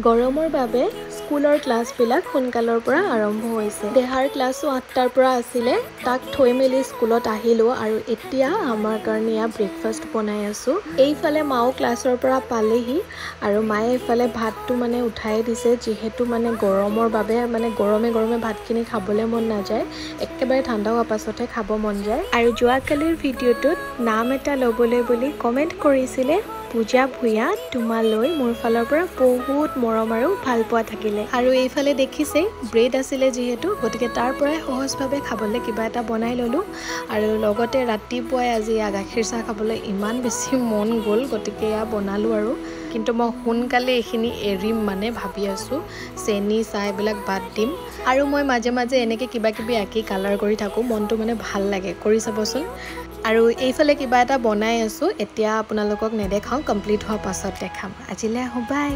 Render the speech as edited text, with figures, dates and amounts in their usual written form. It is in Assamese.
গৰমৰ বাবে স্কুলৰ ক্লাছবিলাক সোনকালৰ পৰা আৰম্ভ হৈছে। দেহাৰ ক্লাছো 8টাৰ পৰা আছিলে, তাক থৈ মেলি স্কুলত আহিলোঁ আৰু এতিয়া আমাৰ কাৰণে ইয়াত ব্ৰেকফাষ্ট বনাই আছোঁ। এইফালে মাও ক্লাছৰ পৰা পালেহি আৰু মায়ে এইফালে ভাতটো মানে উঠাই দিছে, যিহেতু মানে গৰমৰ বাবে মানে গৰমে গৰমে ভাতখিনি খাবলৈ মন নাযায়, একেবাৰে ঠাণ্ডা হোৱাৰ পাছতহে খাব মন যায়। আৰু যোৱাকালিৰ ভিডিঅ'টোত নাম এটা ল'বলৈ বুলি কমেণ্ট কৰিছিলে পূজা ভূঞা, তোমালৈ মোৰ ফালৰ পৰা বহুত মৰম আৰু ভাল পোৱা থাকিলে। আৰু এইফালে দেখিছে ব্ৰেড আছিলে যিহেতু, গতিকে তাৰ পৰাই সহজভাৱে খাবলৈ কিবা এটা বনাই ল'লোঁ। আৰু লগতে ৰাতিপুৱাই আজি গাখীৰ চাহ খাবলৈ ইমান বেছি মন গ'ল, গতিকে এয়া বনালোঁ আৰু। কিন্তু মই সোনকালে এইখিনি এৰিম মানে ভাবি আছোঁ, চেনি চাহ এইবিলাক বাদ দিম। আৰু মই মাজে মাজে এনেকৈ কিবা কিবি আঁকি কালাৰ কৰি থাকোঁ, মনটো মানে ভাল লাগে, কৰি চাবচোন। আৰু এইফালে কিবা এটা বনাই আছোঁ, এতিয়া আপোনালোকক নেদেখাওঁ, কমপ্লিট হোৱাৰ পাছত দেখাম। আজিলৈ আহোঁ, বাই।